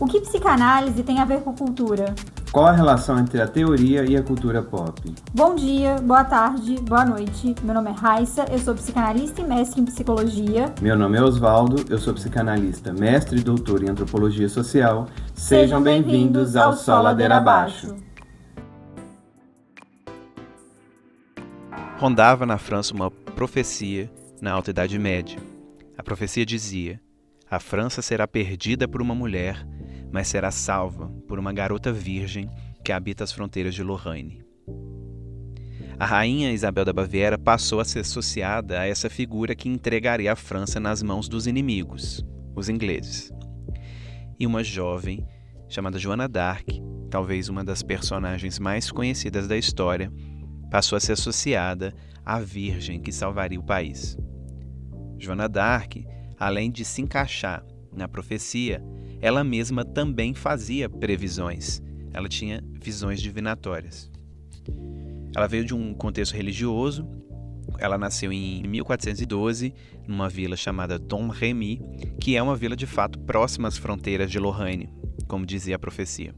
O que psicanálise tem a ver com cultura? Qual a relação entre a teoria e a cultura pop? Bom dia, boa tarde, boa noite. Meu nome é Raissa, eu sou psicanalista e mestre em psicologia. Meu nome é Osvaldo, eu sou psicanalista, mestre e doutor em antropologia social. Sejam bem-vindos ao Só Ladeira Abaixo. Rondava na França uma profecia na Alta Idade Média. A profecia dizia: a França será perdida por uma mulher, mas será salva por uma garota virgem que habita as fronteiras de Lorraine. A rainha Isabel da Baviera passou a ser associada a essa figura que entregaria a França nas mãos dos inimigos, os ingleses. E uma jovem chamada Joana d'Arc, talvez uma das personagens mais conhecidas da história, passou a ser associada à virgem que salvaria o país. Joana d'Arc, além de se encaixar na profecia, ela mesma também fazia previsões. Ela tinha visões divinatórias. Ela veio de um contexto religioso. Ela nasceu em 1412, numa vila chamada Domremy, que é uma vila de fato próxima às fronteiras de Lorraine, como dizia a profecia.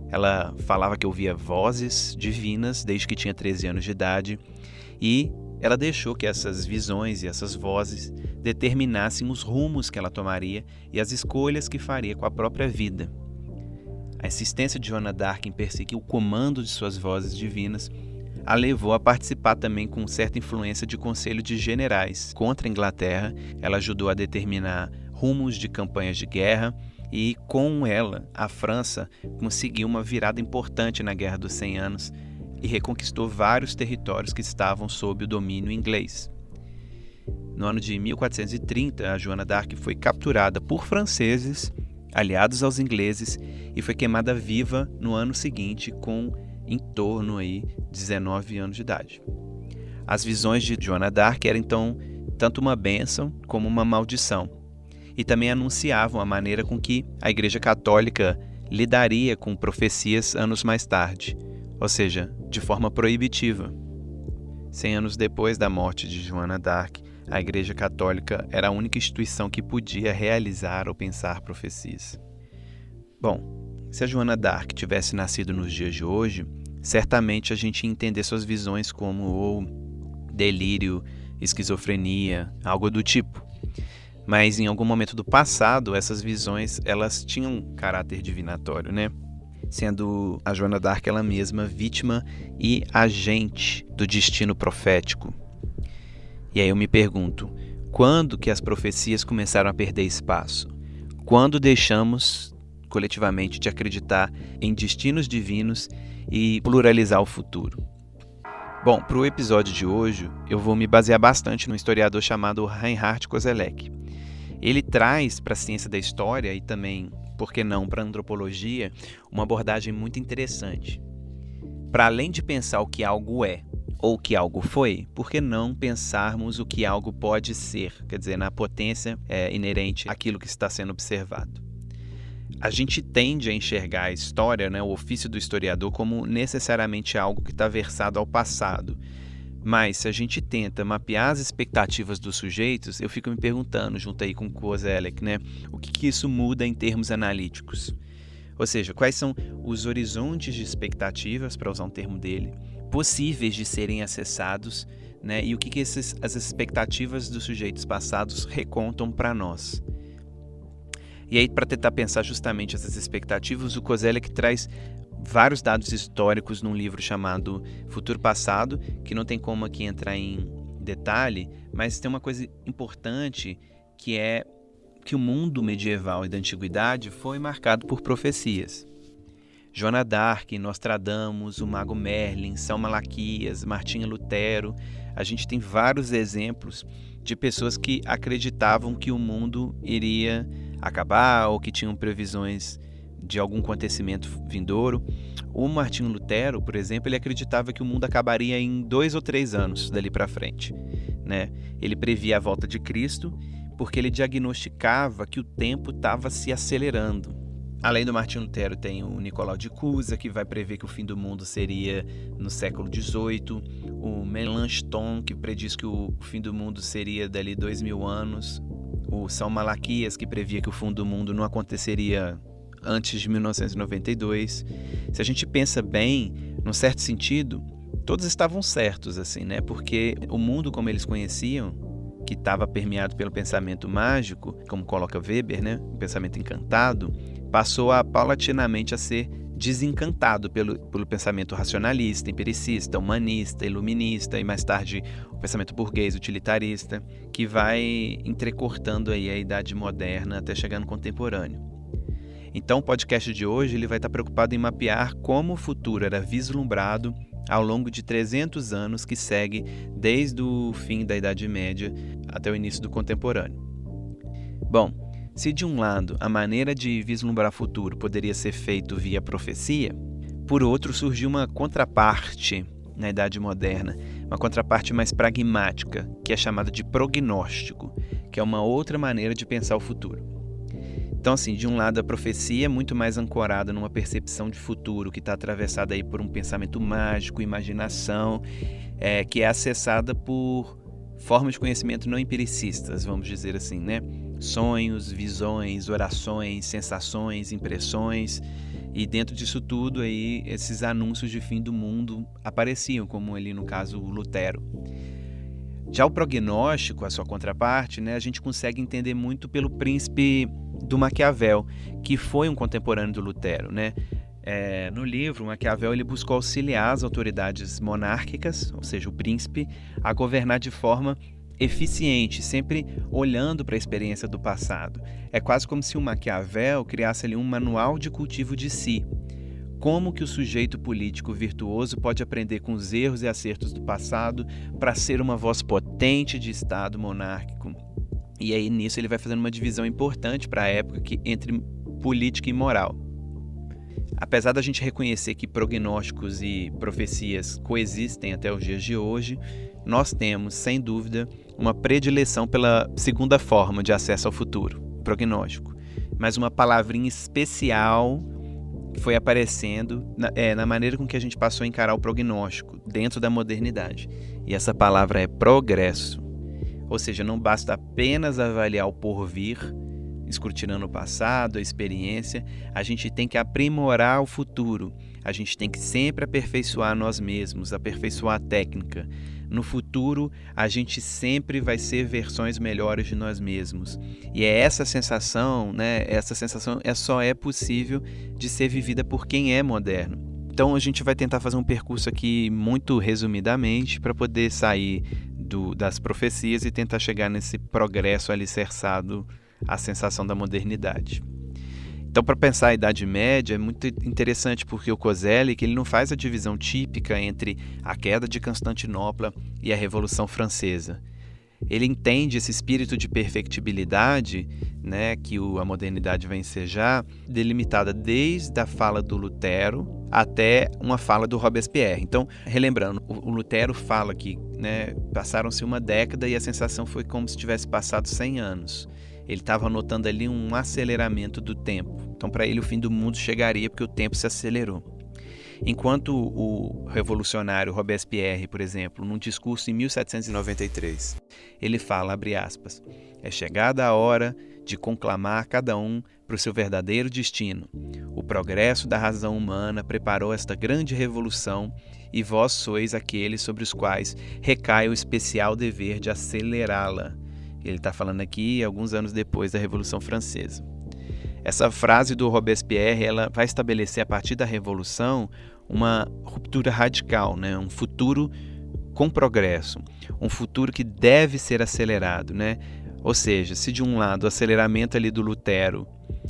Ela falava que ouvia vozes divinas desde que tinha 13 anos de idade e ela deixou que essas visões e essas vozes determinassem os rumos que ela tomaria e as escolhas que faria com a própria vida. A insistência de Joana d'Arc em perseguir o comando de suas vozes divinas a levou a participar também com certa influência de conselho de generais contra a Inglaterra. Ela ajudou a determinar rumos de campanhas de guerra e, com ela, a França conseguiu uma virada importante na Guerra dos 100 Anos e reconquistou vários territórios que estavam sob o domínio inglês. No ano de 1430, a Joana d'Arc foi capturada por franceses, aliados aos ingleses, e foi queimada viva no ano seguinte com em torno de 19 anos de idade. As visões de Joana d'Arc eram então tanto uma bênção como uma maldição, e também anunciavam a maneira com que a Igreja Católica lidaria com profecias anos mais tarde, ou seja, de forma proibitiva. 100 anos depois da morte de Joana d'Arc, a Igreja Católica era a única instituição que podia realizar ou pensar profecias. Bom, se a Joana d'Arc tivesse nascido nos dias de hoje, certamente a gente ia entender suas visões como delírio, esquizofrenia, algo do tipo. Mas em algum momento do passado, essas visões elas tinham caráter divinatório, né? Sendo a Joana d'Arc ela mesma vítima e agente do destino profético. E aí eu me pergunto, quando que as profecias começaram a perder espaço? Quando deixamos coletivamente de acreditar em destinos divinos e pluralizar o futuro? Bom, para o episódio de hoje, eu vou me basear bastante num historiador chamado Reinhard Koselleck. Ele traz para a ciência da história e também, por que não, para a antropologia, uma abordagem muito interessante. Para além de pensar o que algo é ou o que algo foi, por que não pensarmos o que algo pode ser, quer dizer, na potência inerente àquilo que está sendo observado. A gente tende a enxergar a história, o ofício do historiador, como necessariamente algo que está versado ao passado. Mas se a gente tenta mapear as expectativas dos sujeitos, eu fico me perguntando, junto aí com Koselleck, o que isso muda em termos analíticos? Ou seja, quais são os horizontes de expectativas, para usar um termo dele, possíveis de serem acessados, e o que as expectativas dos sujeitos passados recontam para nós. E aí, para tentar pensar justamente essas expectativas, o Koselleck traz vários dados históricos num livro chamado Futuro Passado, que não tem como aqui entrar em detalhe, mas tem uma coisa importante, que é que o mundo medieval e da antiguidade foi marcado por profecias. Joana d'Arc, Nostradamus, o Mago Merlin, São Malaquias, Martinho Lutero, a gente tem vários exemplos de pessoas que acreditavam que o mundo iria acabar ou que tinham previsões de algum acontecimento vindouro. O Martinho Lutero, por exemplo, ele acreditava que o mundo acabaria em 2 ou 3 anos dali para frente, Ele previa a volta de Cristo porque ele diagnosticava que o tempo estava se acelerando. Além do Martinho Lutero, tem o Nicolau de Cusa, que vai prever que o fim do mundo seria no século XVIII. O Melanchthon, que prediz que o fim do mundo seria dali 2000 anos. o São Malaquias, que previa que o fim do mundo não aconteceria antes de 1992. Se a gente pensa bem, num certo sentido, todos estavam certos, assim, né? Porque o mundo como eles conheciam, que estava permeado pelo pensamento mágico, como coloca Weber, né? O pensamento encantado, passou paulatinamente a ser desencantado pelo pensamento racionalista, empiricista, humanista, iluminista e mais tarde o pensamento burguês, utilitarista, que vai entrecortando aí a idade moderna até chegar no contemporâneo. Então o podcast de hoje ele vai estar preocupado em mapear como o futuro era vislumbrado ao longo de 300 anos que segue desde o fim da Idade Média até o início do contemporâneo. Bom, se de um lado a maneira de vislumbrar o futuro poderia ser feito via profecia, por outro surgiu uma contraparte na Idade Moderna, uma contraparte mais pragmática, que é chamada de prognóstico, que é uma outra maneira de pensar o futuro. Então, assim, de um lado a profecia é muito mais ancorada numa percepção de futuro que está atravessada aí por um pensamento mágico, imaginação, que é acessada por formas de conhecimento não empiricistas, vamos dizer assim, né? Sonhos, visões, orações, sensações, impressões, e dentro disso tudo aí esses anúncios de fim do mundo apareciam, como ali no caso o Lutero. Já o prognóstico, a sua contraparte, né, a gente consegue entender muito pelo príncipe do Maquiavel, que foi um contemporâneo do Lutero, né? No livro, Maquiavel ele buscou auxiliar as autoridades monárquicas, ou seja, o príncipe, a governar de forma eficiente, sempre olhando para a experiência do passado. É quase como se o Maquiavel criasse ali um manual de cultivo de si. Como que o sujeito político virtuoso pode aprender com os erros e acertos do passado para ser uma voz potente de Estado monárquico. E aí nisso ele vai fazendo uma divisão importante para a época entre política e moral. Apesar da gente reconhecer que prognósticos e profecias coexistem até os dias de hoje, nós temos, sem dúvida, uma predileção pela segunda forma de acesso ao futuro, prognóstico. Mas uma palavrinha especial foi aparecendo na maneira com que a gente passou a encarar o prognóstico dentro da modernidade. E essa palavra é progresso. Ou seja, não basta apenas avaliar o porvir, escrutinando o passado, a experiência, a gente tem que aprimorar o futuro, a gente tem que sempre aperfeiçoar nós mesmos, aperfeiçoar a técnica. No futuro, a gente sempre vai ser versões melhores de nós mesmos. E é essa sensação, né? Essa sensação só é possível de ser vivida por quem é moderno. Então a gente vai tentar fazer um percurso aqui muito resumidamente para poder sair das profecias e tentar chegar nesse progresso alicerçado à sensação da modernidade. Então, para pensar a Idade Média, é muito interessante porque o Koselleck ele não faz a divisão típica entre a queda de Constantinopla e a Revolução Francesa. Ele entende esse espírito de perfectibilidade, né, que a modernidade vai ensejar, delimitada desde a fala do Lutero até uma fala do Robespierre. Então, relembrando, o Lutero fala que, né, passaram-se uma década e a sensação foi como se tivesse passado 100 anos. Ele estava notando ali um aceleramento do tempo. Então, para ele, o fim do mundo chegaria porque o tempo se acelerou. Enquanto o revolucionário Robespierre, por exemplo, num discurso em 1793, ele fala, abre aspas, é chegada a hora de conclamar cada um para o seu verdadeiro destino. O progresso da razão humana preparou esta grande revolução e vós sois aqueles sobre os quais recai o especial dever de acelerá-la. Ele está falando aqui alguns anos depois da Revolução Francesa. Essa frase do Robespierre ela vai estabelecer a partir da Revolução uma ruptura radical, né? Um futuro com progresso, um futuro que deve ser acelerado, né? Ou seja, se de um lado o aceleramento ali do Lutero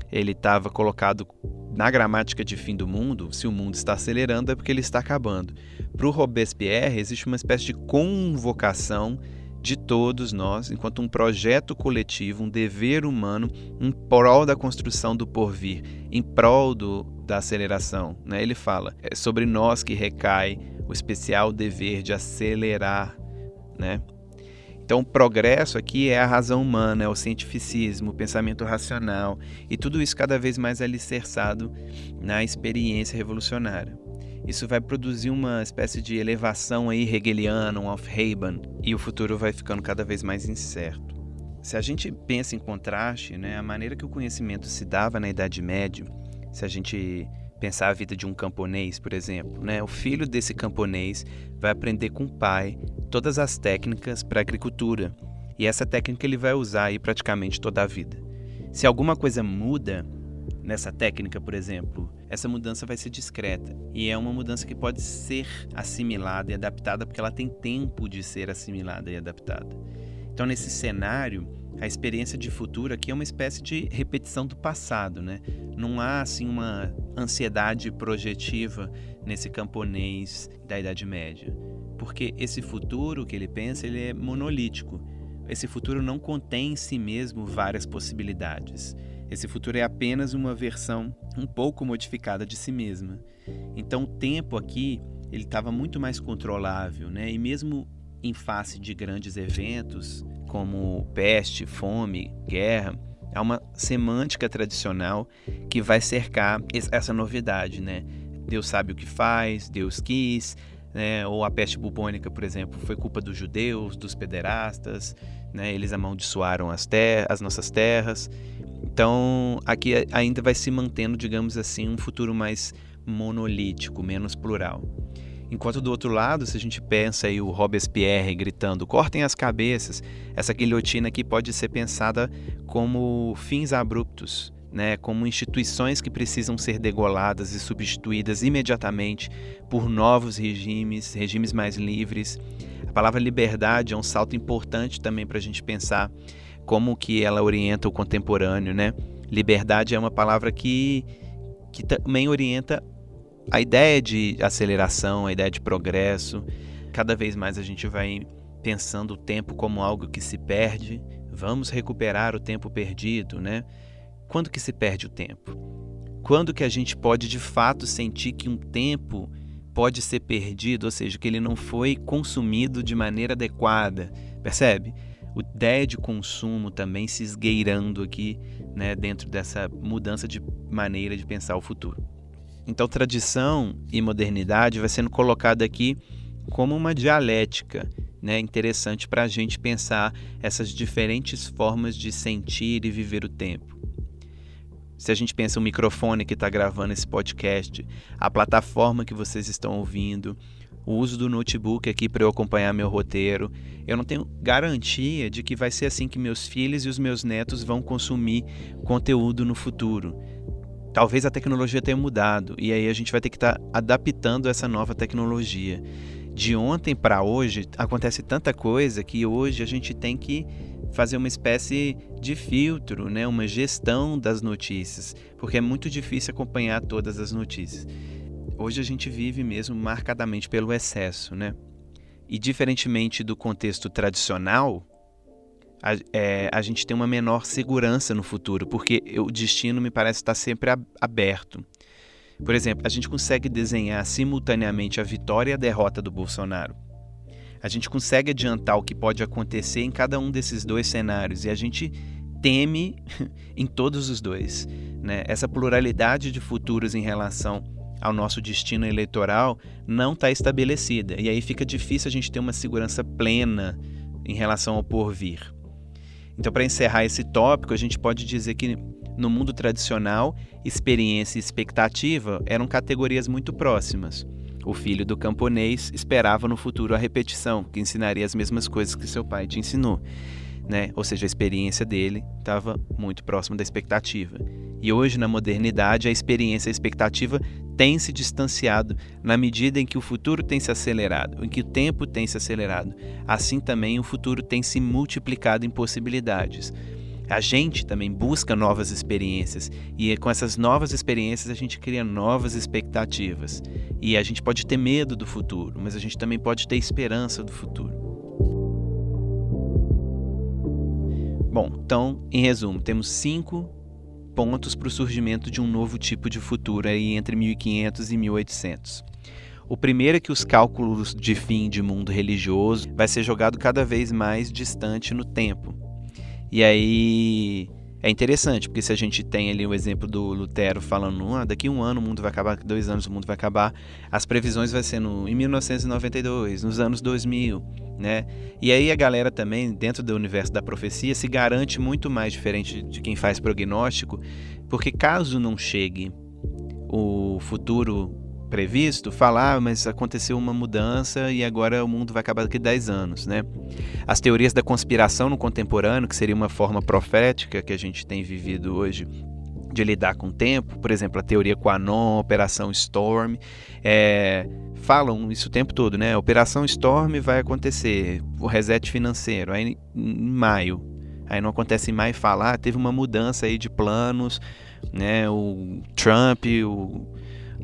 ele estava colocado na gramática de fim do mundo, se o mundo está acelerando é porque ele está acabando. Para o Robespierre existe uma espécie de convocação de todos nós, enquanto um projeto coletivo, um dever humano em prol da construção do porvir, em prol da aceleração, né? Ele fala, é sobre nós que recai o especial dever de acelerar, né? Então, o progresso aqui é a razão humana, é o cientificismo, o pensamento racional, e tudo isso cada vez mais alicerçado na experiência revolucionária. Isso vai produzir uma espécie de elevação aí hegeliana, um Aufheben, e o futuro vai ficando cada vez mais incerto. Se a gente pensa em contraste, né, a maneira que o conhecimento se dava na Idade Média, se a gente pensar a vida de um camponês, por exemplo, né, o filho desse camponês vai aprender com o pai todas as técnicas para a agricultura, e essa técnica ele vai usar aí praticamente toda a vida. Se alguma coisa muda nessa técnica, por exemplo, essa mudança vai ser discreta, e é uma mudança que pode ser assimilada e adaptada porque ela tem tempo de ser assimilada e adaptada. Então, nesse cenário, a experiência de futuro aqui é uma espécie de repetição do passado, né? Não há, assim, uma ansiedade projetiva nesse camponês da Idade Média, porque esse futuro que ele pensa, ele é monolítico. Esse futuro não contém em si mesmo várias possibilidades. Esse futuro é apenas uma versão um pouco modificada de si mesma. Então, o tempo aqui, ele estava muito mais controlável, né? E mesmo em face de grandes eventos, como peste, fome, guerra, há uma semântica tradicional que vai cercar essa novidade, né? Deus sabe o que faz, Deus quis, né? Ou a peste bubônica, por exemplo, foi culpa dos judeus, dos pederastas, né? Eles amaldiçoaram as nossas terras. Então, aqui ainda vai se mantendo, digamos assim, um futuro mais monolítico, menos plural. Enquanto do outro lado, se a gente pensa aí o Robespierre gritando, cortem as cabeças, essa guilhotina aqui pode ser pensada como fins abruptos, né? Como instituições que precisam ser degoladas e substituídas imediatamente por novos regimes mais livres. A palavra liberdade é um salto importante também para a gente pensar como que ela orienta o contemporâneo, né? Liberdade é uma palavra que também orienta a ideia de aceleração, a ideia de progresso. Cada vez mais a gente vai pensando o tempo como algo que se perde. Vamos recuperar o tempo perdido, né? Quando que se perde o tempo? Quando que a gente pode de fato sentir que um tempo pode ser perdido, ou seja, que ele não foi consumido de maneira adequada, percebe? A ideia de consumo também se esgueirando aqui, né, dentro dessa mudança de maneira de pensar o futuro. Então, tradição e modernidade vai sendo colocada aqui como uma dialética, né, interessante para a gente pensar essas diferentes formas de sentir e viver o tempo. Se a gente pensa o microfone que está gravando esse podcast, a plataforma que vocês estão ouvindo, o uso do notebook aqui para eu acompanhar meu roteiro, eu não tenho garantia de que vai ser assim que meus filhos e os meus netos vão consumir conteúdo no futuro. Talvez a tecnologia tenha mudado e aí a gente vai ter que estar adaptando essa nova tecnologia. De ontem para hoje acontece tanta coisa que hoje a gente tem que fazer uma espécie de filtro, né? Uma gestão das notícias, porque é muito difícil acompanhar todas as notícias. Hoje a gente vive mesmo marcadamente pelo excesso, né? E diferentemente do contexto tradicional, a gente tem uma menor segurança no futuro, porque o destino me parece estar sempre aberto. Por exemplo, a gente consegue desenhar simultaneamente a vitória e a derrota do Bolsonaro. A gente consegue adiantar o que pode acontecer em cada um desses dois cenários e a gente teme em todos os dois, né? Essa pluralidade de futuros em relação ao nosso destino eleitoral não está estabelecida e aí fica difícil a gente ter uma segurança plena em relação ao porvir. Então, para encerrar esse tópico, a gente pode dizer que no mundo tradicional, experiência e expectativa eram categorias muito próximas. O filho do camponês esperava no futuro a repetição, que ensinaria as mesmas coisas que seu pai te ensinou, né? Ou seja, a experiência dele estava muito próxima da expectativa. E hoje, na modernidade, a experiência e a expectativa têm se distanciado na medida em que o futuro tem se acelerado, em que o tempo tem se acelerado. Assim também o futuro tem se multiplicado em possibilidades. A gente também busca novas experiências e com essas novas experiências a gente cria novas expectativas. E a gente pode ter medo do futuro, mas a gente também pode ter esperança do futuro. Bom, então, em resumo, temos 5 pontos para o surgimento de um novo tipo de futuro aí entre 1500 e 1800. O primeiro é que os cálculos de fim de mundo religioso vai ser jogado cada vez mais distante no tempo. E aí É interessante, porque se a gente tem ali o exemplo do Lutero falando, daqui 1 ano o mundo vai acabar, daqui 2 anos o mundo vai acabar, as previsões vai ser em 1992, nos anos 2000, né? E aí a galera também, dentro do universo da profecia, se garante muito mais diferente de quem faz prognóstico, porque caso não chegue o futuro previsto, falar, mas aconteceu uma mudança e agora o mundo vai acabar daqui a 10 anos, né? As teorias da conspiração no contemporâneo, que seria uma forma profética que a gente tem vivido hoje de lidar com o tempo, por exemplo, a teoria Quanon, Operação Storm, falam isso o tempo todo, né? Operação Storm vai acontecer, o reset financeiro, aí em maio. Aí não acontece em maio, fala, teve uma mudança aí de planos, né? O Trump,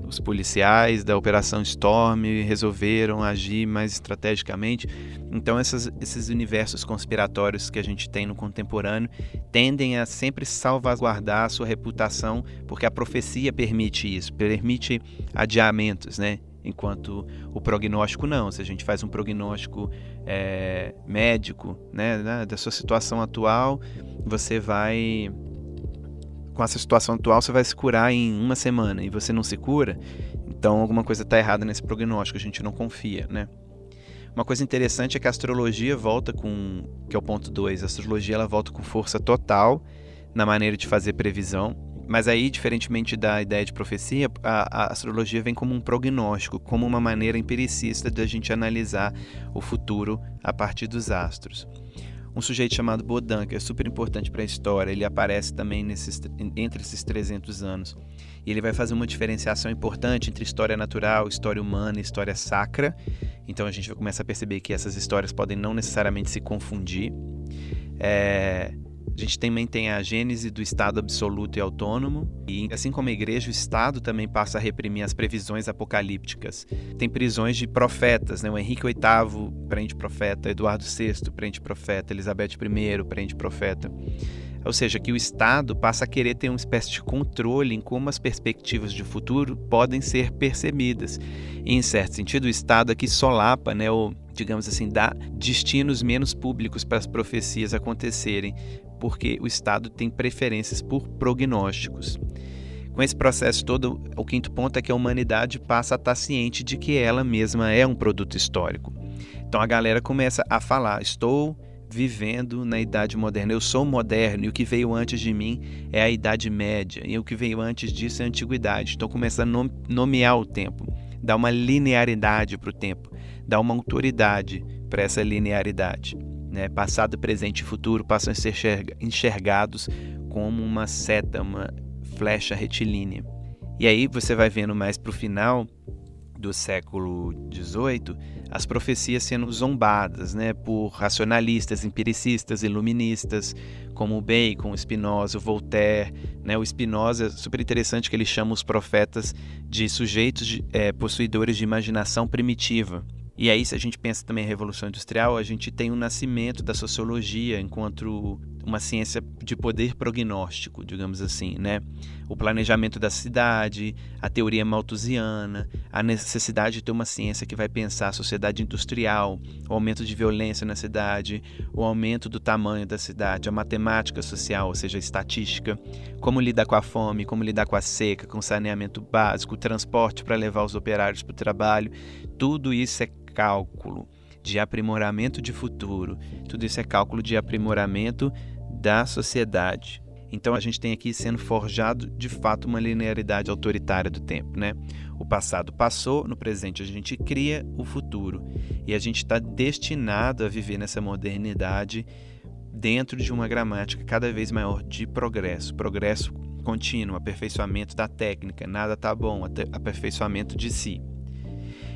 os policiais da Operação Storm resolveram agir mais estrategicamente. Então esses universos conspiratórios que a gente tem no contemporâneo tendem a sempre salvaguardar a sua reputação, porque a profecia permite isso, permite adiamentos, né? Enquanto o prognóstico não. Se a gente faz um prognóstico médico, né, da sua situação atual, com essa situação atual você vai se curar em 1 semana e você não se cura, então alguma coisa está errada nesse prognóstico, a gente não confia, né? Uma coisa interessante é que a astrologia volta que é o ponto 2, a astrologia ela volta com força total na maneira de fazer previsão, mas aí, diferentemente da ideia de profecia, a astrologia vem como um prognóstico, como uma maneira empiricista de a gente analisar o futuro a partir dos astros. Um sujeito chamado Baudin, que é super importante para a história, ele aparece também entre esses 300 anos. E ele vai fazer uma diferenciação importante entre história natural, história humana e história sacra. Então a gente vai começar a perceber que essas histórias podem não necessariamente se confundir. A gente também tem a gênese do Estado absoluto e autônomo, e assim como a igreja, o Estado também passa a reprimir as previsões apocalípticas. Tem prisões de profetas, né? O Henrique VIII prende profeta, Eduardo VI prende profeta, Elizabeth I prende profeta. Ou seja, que o Estado passa a querer ter uma espécie de controle em como as perspectivas de futuro podem ser percebidas. E, em certo sentido, o Estado aqui solapa, né, ou, digamos assim, dá destinos menos públicos para as profecias acontecerem, porque o Estado tem preferências por prognósticos. Com esse processo todo, o quinto ponto é que a humanidade passa a estar ciente de que ela mesma é um produto histórico. Então a galera começa a falar, estou vivendo na Idade Moderna, eu sou moderno e o que veio antes de mim é a Idade Média e o que veio antes disso é a Antiguidade. Então começa a nomear o tempo, dá uma linearidade para o tempo, dá uma autoridade para essa linearidade. Né? Passado, presente e futuro passam a ser enxergados como uma seta, uma flecha retilínea. E aí você vai vendo mais para o final do século XVIII, as profecias sendo zombadas, né, por racionalistas, empiricistas, iluministas, como o Bacon, o Spinoza, o Voltaire. Né, o Spinoza é super interessante que ele chama os profetas de sujeitos possuidores de imaginação primitiva. E aí, se a gente pensa também em Revolução Industrial, a gente tem o nascimento da sociologia enquanto uma ciência de poder prognóstico, digamos assim, né? O planejamento da cidade, a teoria malthusiana, a necessidade de ter uma ciência que vai pensar a sociedade industrial, o aumento de violência na cidade, o aumento do tamanho da cidade, a matemática social, ou seja, a estatística, como lidar com a fome, como lidar com a seca, com o saneamento básico, o transporte para levar os operários para o trabalho. Tudo isso é cálculo de aprimoramento de futuro, tudo isso é cálculo de aprimoramento da sociedade. Então a gente tem aqui sendo forjado de fato uma linearidade autoritária do tempo, né? O passado passou, no presente a gente cria o futuro e a gente está destinado a viver nessa modernidade dentro de uma gramática cada vez maior de progresso contínuo, aperfeiçoamento da técnica, nada tá bom, aperfeiçoamento de si.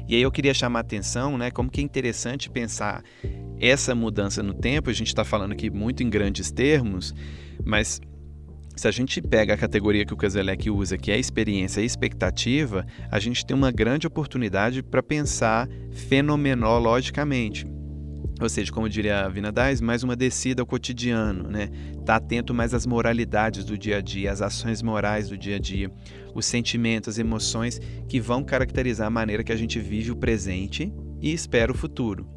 E aí eu queria chamar a atenção, né, como que é interessante pensar essa mudança no tempo. A gente está falando aqui muito em grandes termos, mas se a gente pega a categoria que o Koselleck usa, que é experiência e expectativa, a gente tem uma grande oportunidade para pensar fenomenologicamente. Ou seja, como diria a Wiener Dys, mais uma descida ao cotidiano, né? Tá atento mais às moralidades do dia a dia, às ações morais do dia a dia, os sentimentos, as emoções que vão caracterizar a maneira que a gente vive o presente e espera o futuro.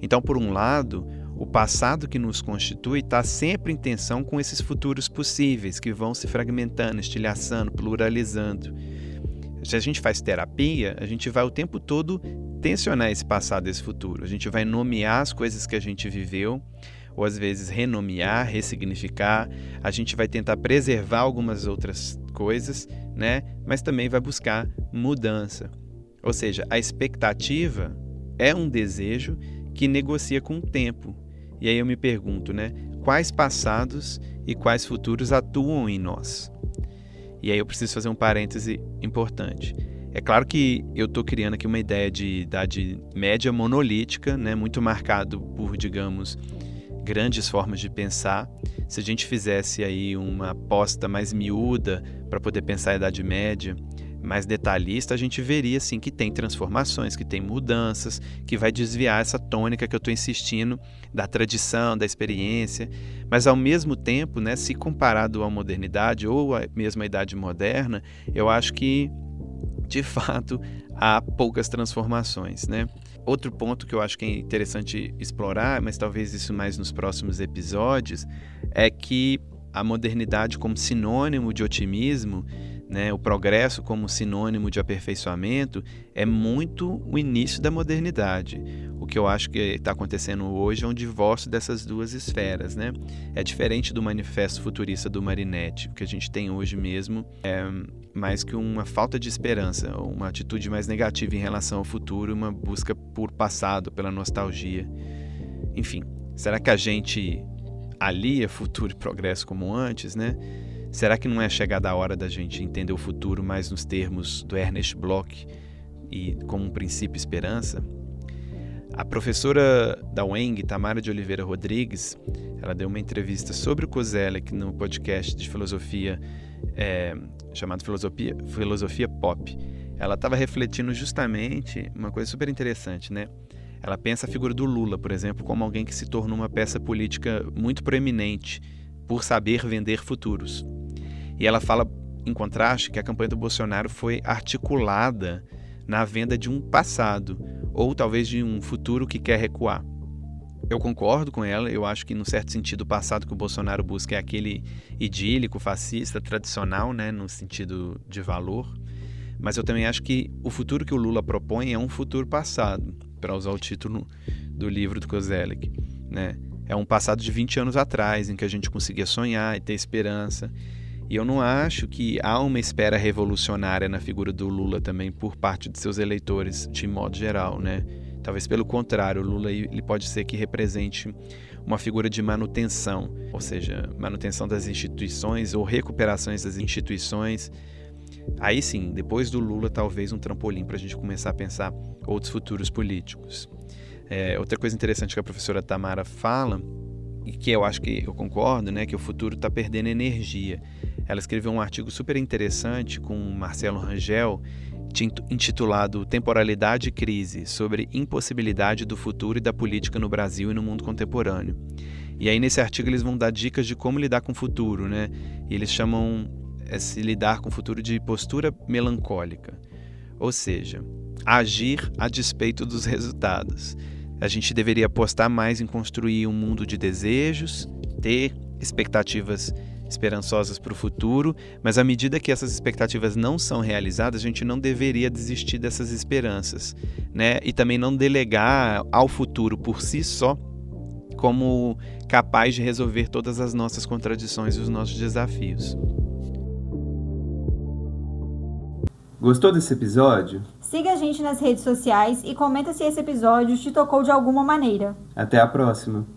Então, por um lado, o passado que nos constitui está sempre em tensão com esses futuros possíveis, que vão se fragmentando, estilhaçando, pluralizando. Se a gente faz terapia, a gente vai o tempo todo tensionar esse passado e esse futuro. A gente vai nomear as coisas que a gente viveu, ou às vezes renomear, ressignificar. A gente vai tentar preservar algumas outras coisas, né? Mas também vai buscar mudança. Ou seja, a expectativa é um desejo que negocia com o tempo. E aí eu me pergunto, né? Quais passados e quais futuros atuam em nós? E aí eu preciso fazer um parêntese importante. É claro que eu estou criando aqui uma ideia de idade média monolítica, né? Muito marcado por, digamos, grandes formas de pensar. Se a gente fizesse aí uma aposta mais miúda para poder pensar a Idade Média, mais detalhista, a gente veria assim que tem transformações, que tem mudanças, que vai desviar essa tônica que eu estou insistindo da tradição, da experiência, mas ao mesmo tempo, né, se comparado à modernidade ou mesmo à Idade Moderna, eu acho que de fato há poucas transformações, né? Outro ponto que eu acho que é interessante explorar, mas talvez isso mais nos próximos episódios, é que a modernidade como sinônimo de otimismo, né, o progresso como sinônimo de aperfeiçoamento, é muito o início da modernidade. O que eu acho que está acontecendo hoje é um divórcio dessas duas esferas, né? É diferente do manifesto futurista do Marinetti. O que a gente tem hoje mesmo é mais que uma falta de esperança, uma atitude mais negativa em relação ao futuro, uma busca por passado, pela nostalgia. Enfim, será que a gente alia futuro e progresso como antes, né? Será que não é chegada a hora da gente entender o futuro mais nos termos do Ernest Bloch e como um princípio esperança? A professora da UENG, Tamara de Oliveira Rodrigues, ela deu uma entrevista sobre o Koselleck no podcast de filosofia chamado Filosofia Pop. Ela estava refletindo justamente uma coisa super interessante, né? Ela pensa a figura do Lula, por exemplo, como alguém que se tornou uma peça política muito proeminente por saber vender futuros. E ela fala, em contraste, que a campanha do Bolsonaro foi articulada na venda de um passado, ou talvez de um futuro que quer recuar. Eu concordo com ela, eu acho que, num certo sentido, o passado que o Bolsonaro busca é aquele idílico, fascista, tradicional, né, no sentido de valor, mas eu também acho que o futuro que o Lula propõe é um futuro passado, para usar o título do livro do Koselleck, né? É um passado de 20 anos atrás, em que a gente conseguia sonhar e ter esperança. E eu não acho que há uma espera revolucionária na figura do Lula também por parte de seus eleitores, de modo geral, né? Talvez pelo contrário, o Lula ele pode ser que represente uma figura de manutenção, ou seja, manutenção das instituições ou recuperações das instituições. Aí sim, depois do Lula, talvez um trampolim para a gente começar a pensar outros futuros políticos. Outra coisa interessante que a professora Tamara fala, e que eu acho que eu concordo, né, que o futuro está perdendo energia. Ela escreveu um artigo super interessante com Marcelo Rangel, intitulado Temporalidade e Crise, sobre impossibilidade do futuro e da política no Brasil e no mundo contemporâneo. E aí nesse artigo eles vão dar dicas de como lidar com o futuro, né? E eles chamam se lidar com o futuro de postura melancólica, ou seja, agir a despeito dos resultados. A gente deveria apostar mais em construir um mundo de desejos, ter expectativas esperançosas para o futuro, mas à medida que essas expectativas não são realizadas, a gente não deveria desistir dessas esperanças, né? E também não delegar ao futuro por si só como capaz de resolver todas as nossas contradições e os nossos desafios. Gostou desse episódio? Siga a gente nas redes sociais e comenta se esse episódio te tocou de alguma maneira. Até a próxima!